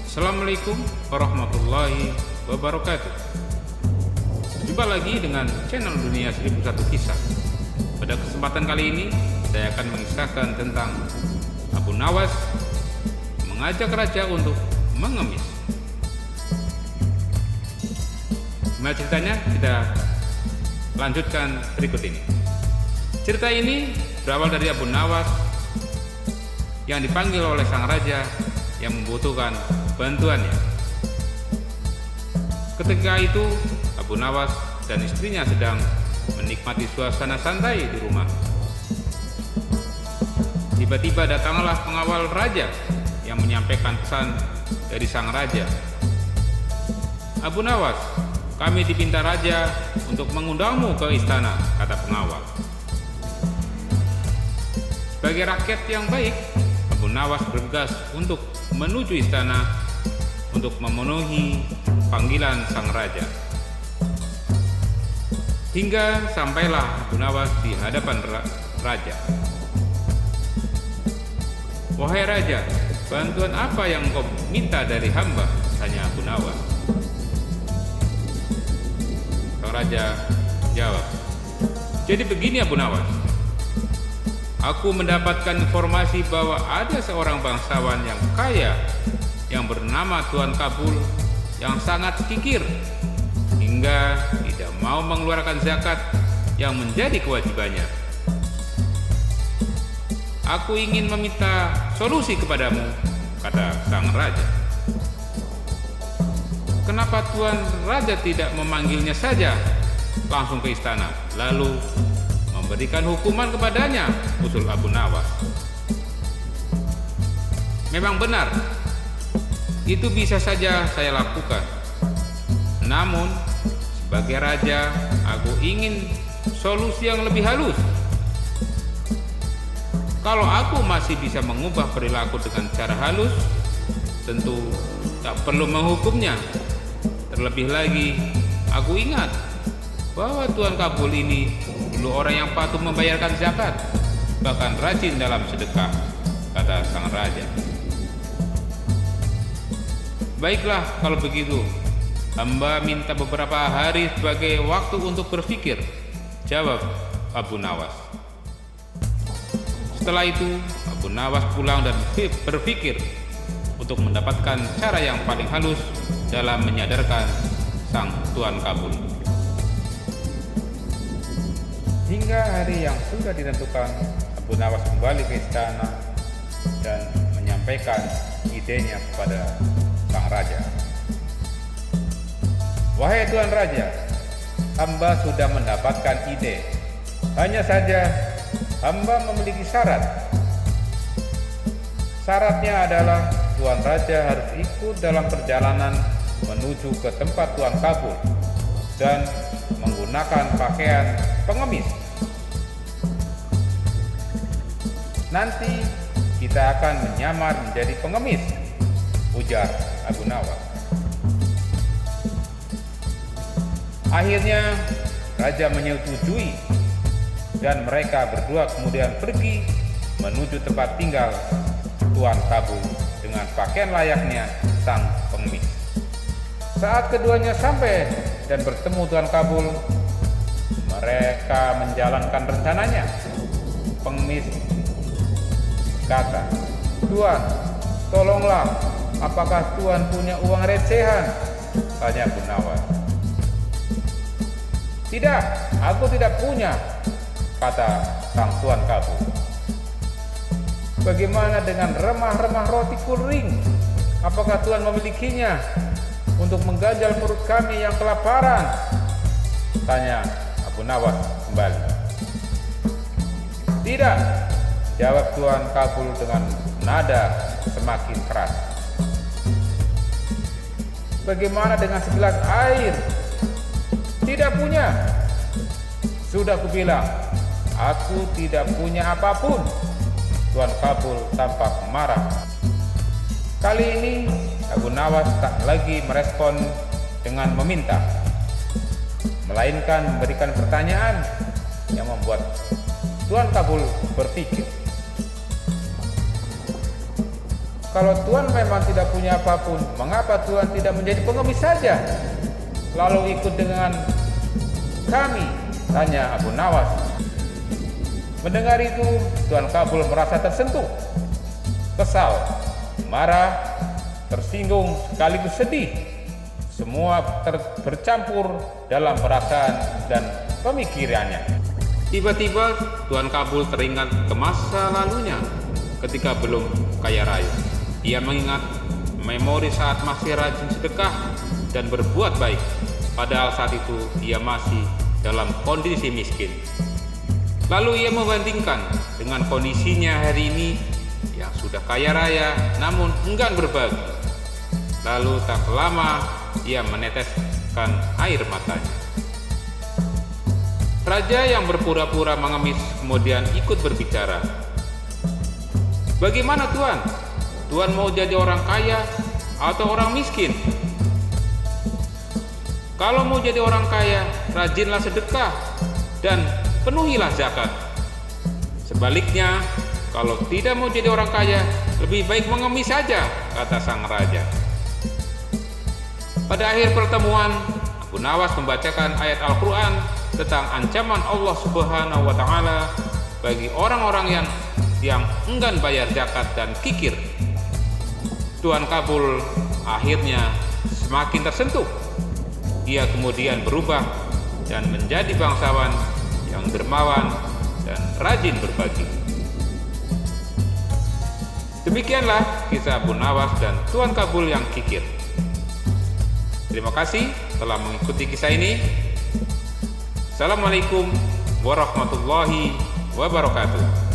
Assalamualaikum warahmatullahi wabarakatuh. Jumpa lagi dengan channel Dunia 1001 Kisah. Pada kesempatan kali ini saya akan mengisahkan tentang Abu Nawas mengajak raja untuk mengemis. Gimana ceritanya? Kita lanjutkan berikut ini. Cerita ini berawal dari Abu Nawas yang dipanggil oleh sang raja yang membutuhkan bantuannya. Ketika itu Abu Nawas dan istrinya sedang menikmati suasana santai di rumah. Tiba-tiba datanglah pengawal raja yang menyampaikan pesan dari sang raja. "Abu Nawas, kami dipinta raja untuk mengundangmu ke istana," kata pengawal. Sebagai rakyat yang baik, Abu Nawas bergegas untuk menuju istana untuk memenuhi panggilan sang raja. Hingga sampailah Abu Nawas di hadapan raja. "Wahai raja, bantuan apa yang kau minta dari hamba?" tanya Abu Nawas. Sang raja jawab, "Jadi begini Abu Nawas, aku mendapatkan informasi bahwa ada seorang bangsawan yang kaya yang bernama Tuan Kabul yang sangat kikir hingga tidak mau mengeluarkan zakat yang menjadi kewajibannya. Aku ingin meminta solusi kepadamu," kata sang raja. "Kenapa Tuan Raja tidak memanggilnya saja langsung ke istana, lalu memberikan hukuman kepadanya?" usul Abu Nawas. "Memang benar, itu bisa saja saya lakukan. Namun, sebagai raja, aku ingin solusi yang lebih halus. Kalau aku masih bisa mengubah perilaku dengan cara halus, tentu tak perlu menghukumnya. Terlebih lagi, aku ingat bahwa Tuan Kabul ini dulu orang yang patuh membayarkan zakat, bahkan rajin dalam sedekah," kata sang raja. "Baiklah kalau begitu, hamba minta beberapa hari sebagai waktu untuk berpikir," jawab Abu Nawas. Setelah itu Abu Nawas pulang dan berpikir untuk mendapatkan cara yang paling halus dalam menyadarkan sang Tuan Kabul. Hingga hari yang sudah ditentukan, Abu Nawas kembali ke istana dan menyampaikan idenya kepada sang raja. "Wahai Tuan Raja, hamba sudah mendapatkan ide. Hanya saja hamba memiliki syarat. Syaratnya adalah Tuan Raja harus ikut dalam perjalanan menuju ke tempat Tuan Kabul dan menggunakan pakaian pengemis. Nanti kita akan menyamar menjadi pengemis," ujar Abu Nawas. Akhirnya raja menyetujui dan mereka berdua kemudian pergi menuju tempat tinggal Tuan Kabul dengan pakaian layaknya sang pengemis. Saat keduanya sampai dan bertemu Tuan Kabul, mereka menjalankan rencananya. Pengemis kata, "Tuan, tolonglah, apakah Tuan punya uang recehan?" tanya Abu Nawas. "Tidak, aku tidak punya," kata sang Tuan Kabul. "Bagaimana dengan remah-remah roti kering? Apakah Tuan memilikinya untuk mengganjal perut kami yang kelaparan?" tanya Abu Nawas kembali. "Tidak," jawab Tuan Kabul dengan nada semakin keras. "Bagaimana dengan segelas air?" "Tidak punya." "Sudah kubilang, aku tidak punya apapun." Tuan Kabul tampak marah. Kali ini Abu Nawas tak lagi merespon dengan meminta, melainkan memberikan pertanyaan yang membuat Tuan Kabul berpikir. Kalau Tuhan memang tidak punya apapun, mengapa Tuhan tidak menjadi pengemis saja, lalu ikut dengan kami? Tanya Abu Nawas. Mendengar itu, Tuan Kabul merasa tersentuh, kesal, marah, tersinggung, sekaligus sedih. Semua bercampur dalam perasaan dan pemikirannya. Tiba-tiba Tuan Kabul teringat ke masa lalunya ketika belum kaya raya. Ia mengingat memori saat masih rajin sedekah dan berbuat baik, padahal saat itu ia masih dalam kondisi miskin. Lalu ia membandingkan dengan kondisinya hari ini yang sudah kaya raya namun enggan berbagi. Lalu tak lama ia meneteskan air matanya. Raja yang berpura-pura mengemis kemudian ikut berbicara. Bagaimana Tuan? Tuan mau jadi orang kaya atau orang miskin? Kalau mau jadi orang kaya, rajinlah sedekah dan penuhilah zakat. Sebaliknya, kalau tidak mau jadi orang kaya, lebih baik mengemis saja, kata sang raja. Pada akhir pertemuan, Abu Nawas membacakan ayat Al-Quran tentang ancaman Allah Subhanahu wa Ta'ala bagi orang-orang yang enggan bayar zakat dan kikir. Tuan Kabul akhirnya semakin tersentuh. Ia kemudian berubah dan menjadi bangsawan yang dermawan dan rajin berbagi. Demikianlah kisah Abu Nawas dan Tuan Kabul yang kikir. Terima kasih telah mengikuti kisah ini. Assalamualaikum warahmatullahi wabarakatuh.